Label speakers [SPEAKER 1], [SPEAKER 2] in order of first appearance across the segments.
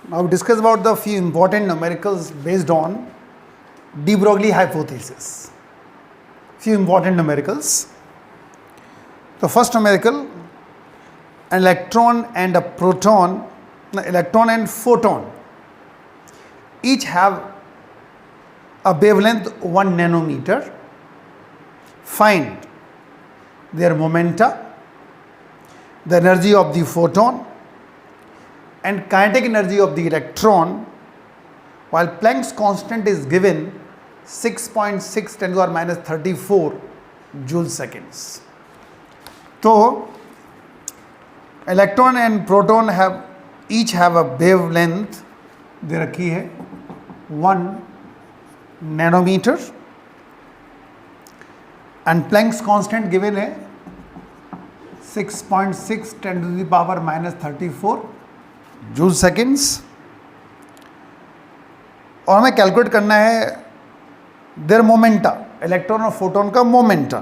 [SPEAKER 1] Now we discuss about the few important numericals based on de Broglie hypothesis. Few important numericals. The first numerical, an electron and a proton, electron and photon each have a wavelength 1 nanometer. Find their momenta, the energy of the photon and kinetic energy of the electron, while Planck's constant is given 6.6 10 to the minus 34 joule seconds. So electron and proton each have a wavelength दे रखी है 1 nanometer and Planck's constant given है 6.6 10 to the power minus 34 joule seconds और हमें calculate करना है their momenta, electron और photon का momenta.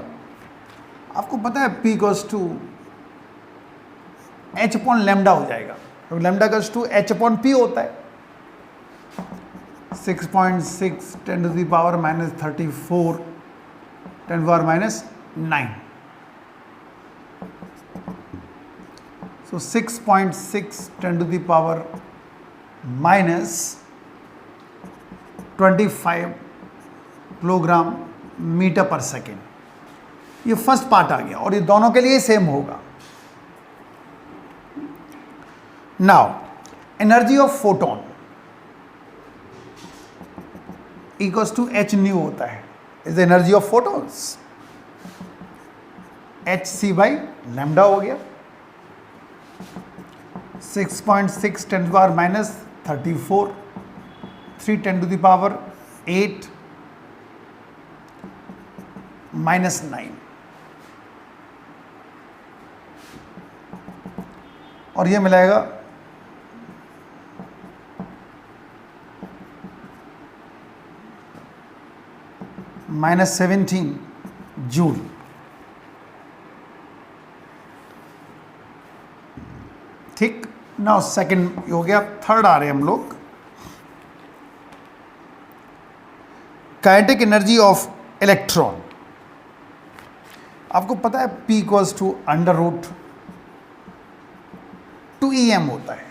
[SPEAKER 1] आपको पता है P equals to H upon lambda हो जाएगा, तो lambda equals to H upon P होता है. 6.6 10 to the power minus 34 10 to the power minus 9. So 6.6 10 to the power minus 25 kilogram metre per second. ये फर्स्ट पार्ट आ गया और ये दोनों के लिए सेम होगा. Now energy of photon equals to H nu होता है, is energy of photons. H C by lambda हो गया. 6.6 10 to the power minus 34 3 10 to the power 8 minus 9 और ये मिलाएगा minus 17 जूल. ठीक. नाउ सेकेंड हो गया. थर्ड आ रहे हम लोग काइनेटिक एनर्जी ऑफ इलेक्ट्रॉन. आपको पता है P equals to under root 2em होता है.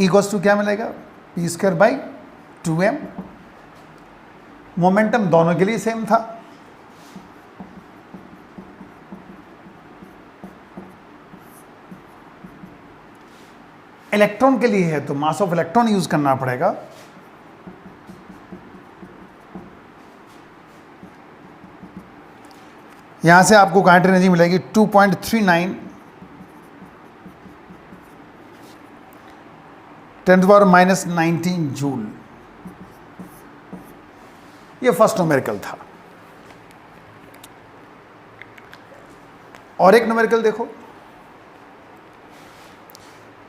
[SPEAKER 1] इक्वल्स टू क्या मिलेगा P square by 2m. Momentum दोनों के लिए सेम था. इलेक्ट्रॉन के लिए है तो मास ऑफ इलेक्ट्रॉन यूज करना पड़ेगा. यहां से आपको काइनेटिक एनर्जी मिलेगी 2.39 10 to the power minus 19 joule. ये फर्स्ट न्यूमेरिकल था. और एक न्यूमेरिकल देखो.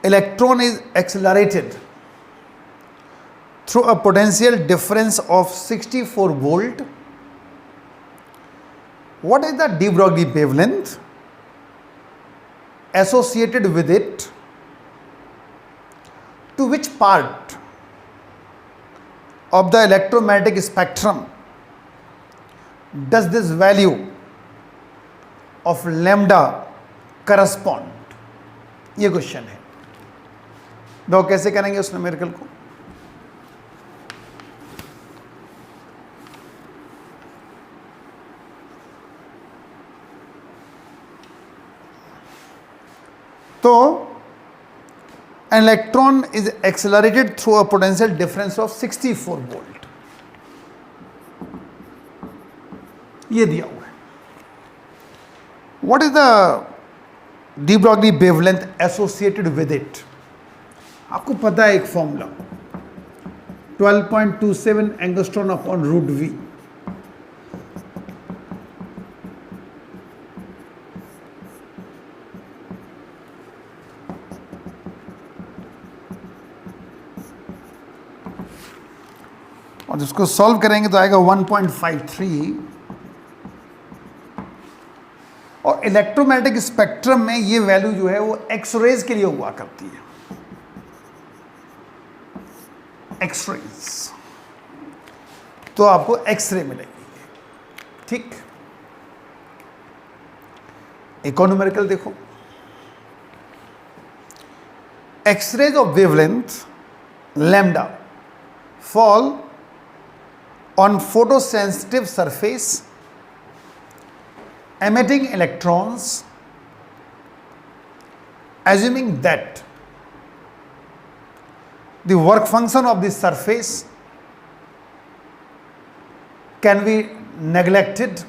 [SPEAKER 1] Electron is accelerated through a potential difference of 64 volt. What is the de Broglie wavelength associated with it? To which part of the electromagnetic spectrum does this value of lambda correspond? ये question है. दो कैसे करेंगे उस numerical को. तो an electron is accelerated through a potential difference of 64 volt. ये दिया हुआ है. What is the de Broglie wavelength associated with it? आपको पता है एक formula 12.27 angstrom upon root V. और इसको सॉल्व करेंगे तो आएगा 1.53 और इलेक्ट्रोमैग्नेटिक स्पेक्ट्रम में ये वैल्यू जो है वो एक्सरेज के लिए हुआ करती है, एक्सरेज, तो आपको एक्सरे मिलेगी। ठीक, एक और न्यूमेरिकल देखो, X-rays of wavelength lambda fall on photosensitive surface emitting electrons, assuming that the work function of the surface can be neglected,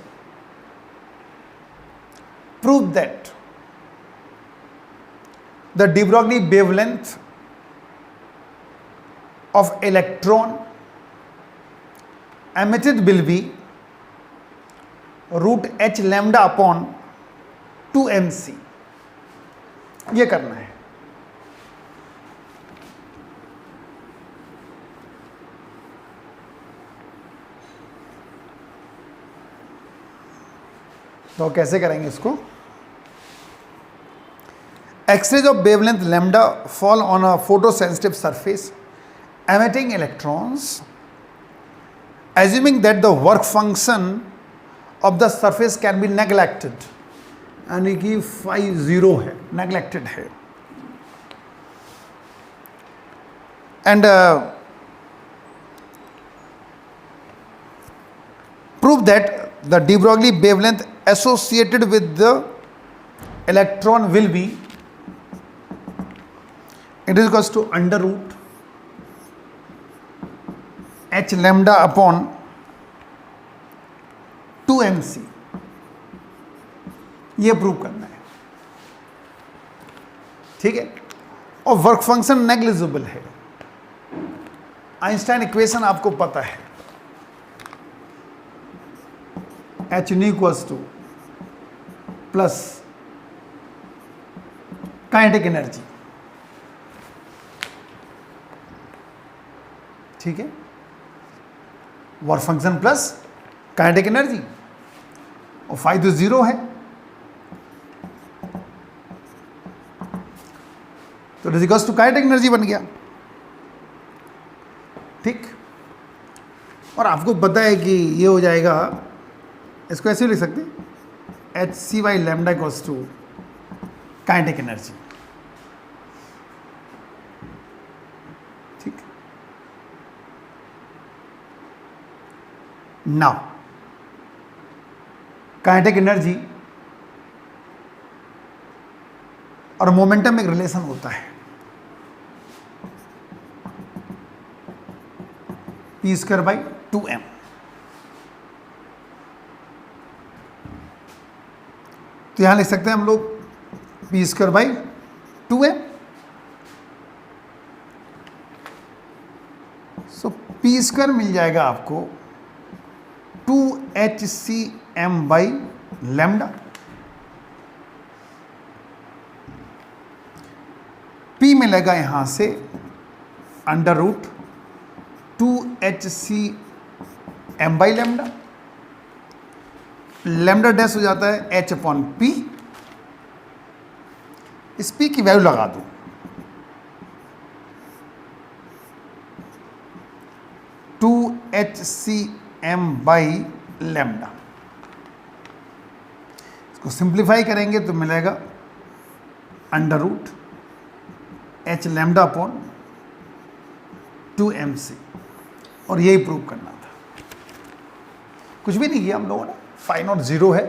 [SPEAKER 1] prove that the de Broglie wavelength of electron emitted will be root H lambda upon 2mc। ये करना है। तो कैसे करेंगे इसको? X-rays of wavelength lambda fall on a photosensitive surface emitting electrons, assuming that the work function of the surface can be neglected, यानी कि phi 0 है, neglected है, and prove that the de Broglie wavelength associated with the electron will be, it is equals to under root h lambda upon 2mc। ये prove करना है। ठीक है, और वर्क फंक्शन नेग्लिजिबल है। आइंस्टाइन इक्वेशन आपको पता है, H nu equals two plus kinetic energy. ठीक है, work function plus kinetic energy, और फाई तो 0 है, तो इक्वल्स टू काइनेटिक एनर्जी बन गया। ठीक, और आपको पता है कि ये हो जाएगा, इसको ऐसे भी लिख सकते हैं, H C by lambda equals to kinetic energy. ठीक, नाउ काइनेटिक एनर्जी और मोमेंटम में एक रिलेशन होता है, p² बाई 2m। तो यहां लिख सकते हैं हम लोग p² by 2m। So p² मिल जाएगा आपको 2hcm बाई लैम्डा। p मिलेगा यहां से under root 2hcm by lambda. Lambda dash हो जाता है h अपॉन p। इस p की वैल्यू लगा दो, टू HCm बाई लैम्डा। इसको सिंप्लीफाई करेंगे तो मिलेगा under root h lambda upon 2mc, और यही प्रूव करना था। कुछ भी नहीं किया हम लोगों ने। फाई नॉट 0 है,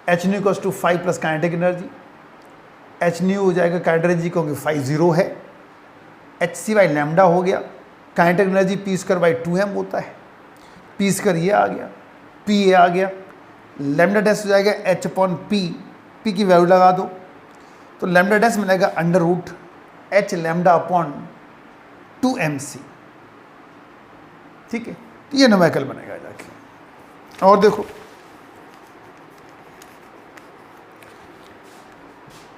[SPEAKER 1] H nu equals to 5 plus kinetic energy. H nu हो जाएगा काइनेटिक एनर्जी क्योंकि फाई 0 है, एच सी बाई लैम्डा हो गया। Kinetic energy p² by 2m होता है, p² ये आ गया, p ये आ गया, लैम्डा डैश हो जाएगा h अपॉन p की वैल्यू लगा दो, तो लैम्डा डैश मिलेगा under root h lambda upon 2mc। ठीक है, तो ये न्यूमेरिकल बनेगा जाके। और देखो,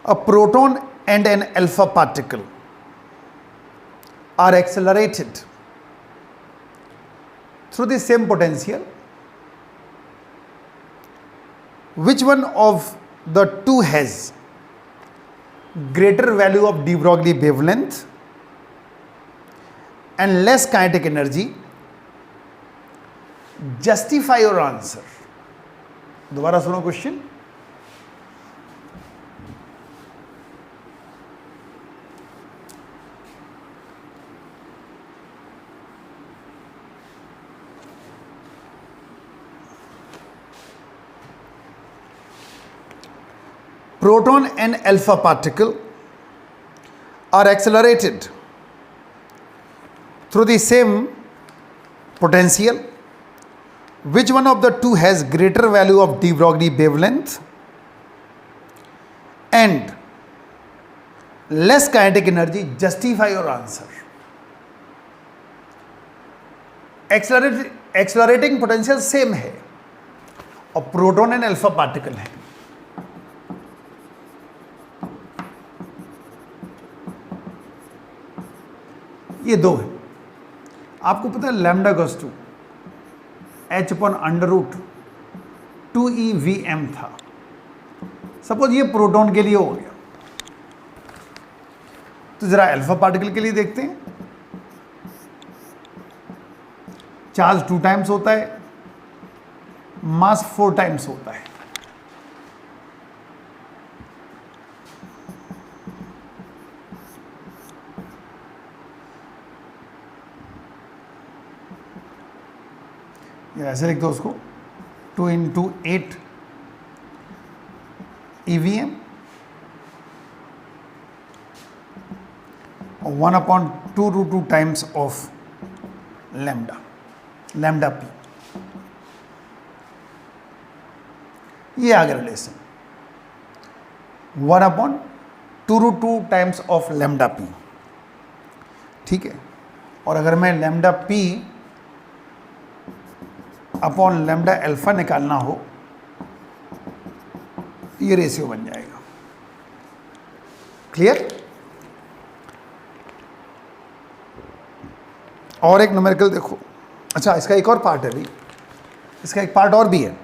[SPEAKER 1] a proton and an alpha particle are accelerated through the same potential which one of the two has greater value of de Broglie wavelength and less kinetic energy? Justify your answer. दोबारा सुनो question. Proton and alpha particle are accelerated through the same potential. Which one of the two has greater value of de Broglie wavelength and less kinetic energy? Justify your answer. Accelerating potential same है और proton and alpha particle है. ये दो है. आपको पता है lambda goes to h upon under root 2e/m था. सपोज ये प्रोटॉन के लिए हो गया, तो जरा अल्फा पार्टिकल के लिए देखते हैं. चार्ज 2 टाइम्स होता है, मास 4 टाइम्स होता है. ऐसे लिख दो उसको 2 × 8 EVM और 1/2√2 टाइम्स ऑफ लैम्डा पी. ये आ गया relation 1/2√2 times of lambda P. ठीक है. और अगर मैं lambda P upon lambda alpha निकालना हो, ये रेशियो बन जाएगा. क्लियर. और एक न्यूमेरिकल देखो. अच्छा, इसका एक और पार्ट है भाई, इसका एक पार्ट और भी है.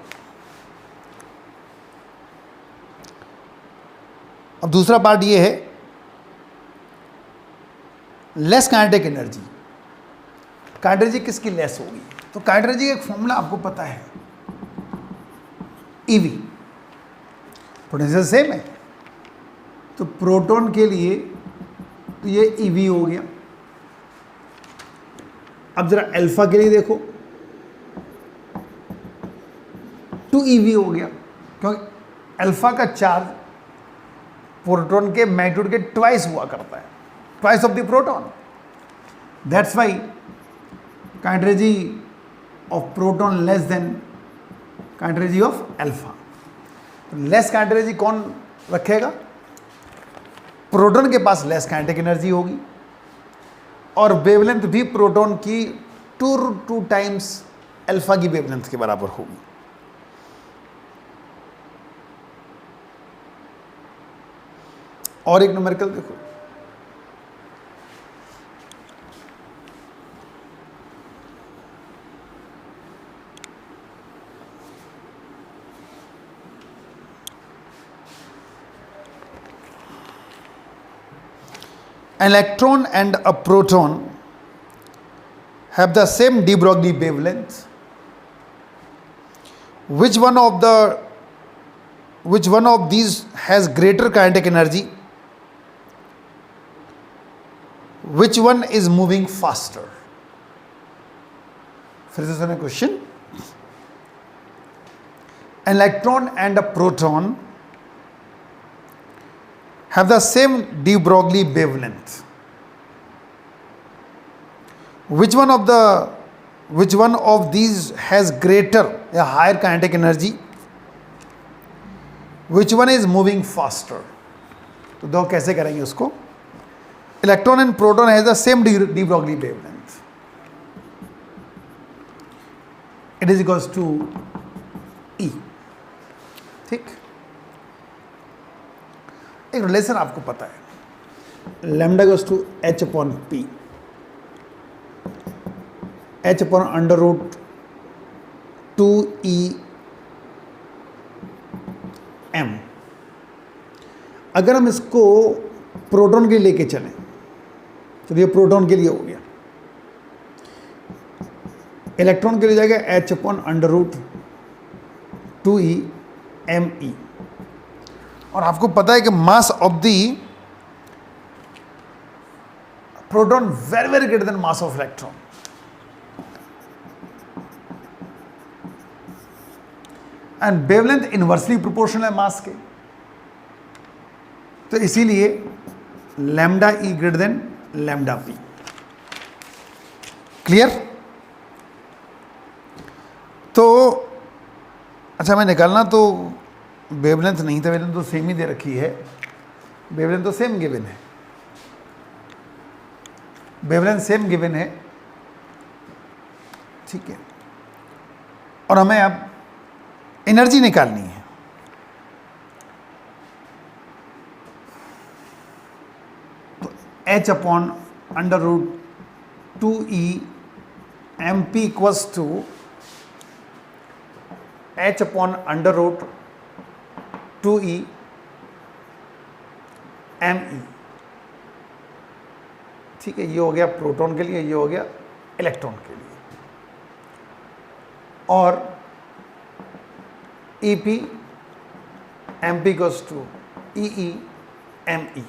[SPEAKER 1] अब दूसरा पार्ट ये है less kinetic energy. Kinetic energy किसकी लेस होगी? तो काइनेटिक एनर्जी का एक फॉर्मूला आपको पता है, ईवी. पोटेंशियल सेम है, तो प्रोटॉन के लिए तो ये ईवी हो गया. अब जरा अल्फा के लिए देखो, 2eV हो गया, क्योंकि अल्फा का चार्ज प्रोटॉन के मैग्नीट्यूड के ट्वाइस हुआ करता है, twice of the proton. That's why kinetic energy of proton less than kinetic energy of alpha. Less kinetic energy कौन रखेगा? प्रोटॉन के पास लेस काइनेटिक एनर्जी होगी और वेवलेंथ भी प्रोटॉन की 2 टाइम्स अल्फा की वेवलेंथ के बराबर होगी. और एक न्यूमेरिकल देखो. An electron and a proton have the same de Broglie wavelength. Which one of these has greater kinetic energy? Which one is moving faster? फिर से सुने question. An electron and a proton have the same de Broglie wavelength. Which one of these has greater या higher kinetic energy? Which one is moving faster? तो दो कैसे करेंगे उसको? Electron and proton has the same de Broglie wavelength. It is equals to E. ठीक. एक relation आपको पता है, lambda goes to h upon p, h upon under root 2e अगर हम इसको प्रोटॉन के लिए लेके चलें तो ये प्रोटॉन के लिए हो गया, इलेक्ट्रॉन के लिए जाएगा h/√2e और आपको पता है कि mass of the proton very very greater than mass of electron. And wavelength inversely proportional है मास के, तो इसीलिए lambda e greater than lambda p. Clear? तो अच्छा, मैं निकालना तो वेवलेंथ नहीं था, वेवलेंथ तो सेम ही दे रखी है, वेवलेंथ तो सेम गिवन है, वेवलेंथ सेम गिवन है, ठीक है। और हमें अब एनर्जी निकालनी है। तो h/√2e mp equals to h/√2e me, ठीक है। ये हो गया प्रोटॉन के लिए, ये हो गया इलेक्ट्रॉन के लिए। और EP mp equals to EE me।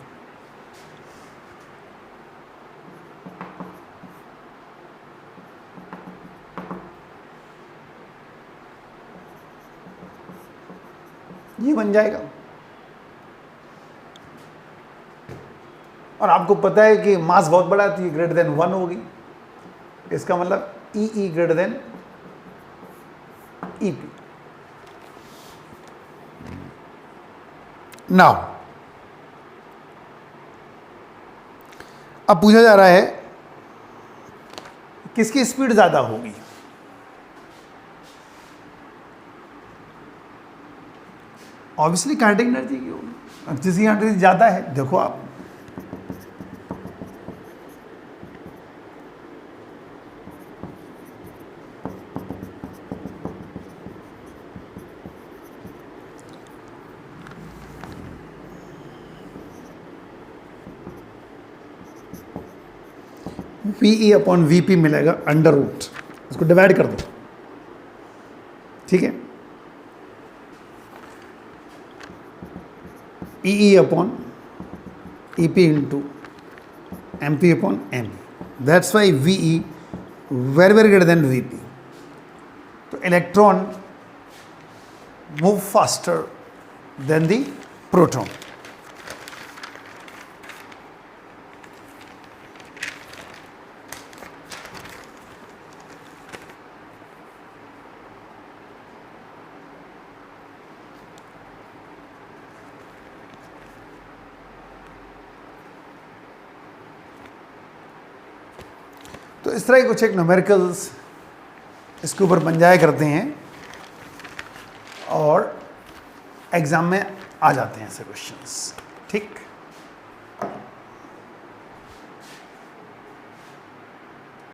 [SPEAKER 1] ये बन जाएगा। और आपको पता है कि मास बहुत बड़ा है तो ये ग्रेटर देन 1 होगी, इसका मतलब EE greater than EP। Now अब पूछा जा रहा है किसकी स्पीड ज्यादा होगी। ऑब्वियसली काइनेटिक एनर्जी की होगी। अब जिसकी एनर्जी ज्यादा है, देखो आप VE/VP मिलेगा √, इसको डिवाइड कर दो, ठीक है। EE/EP into MP/ME, that's why VE very very greater than VP। तो electron move faster than the proton. तो इस तरह के कुछ एक न्यूमेरिकल्स इसके ऊपर बन जाया करते हैं और एग्ज़ाम में आ जाते हैं ऐसे क्वेश्चंस, ठीक।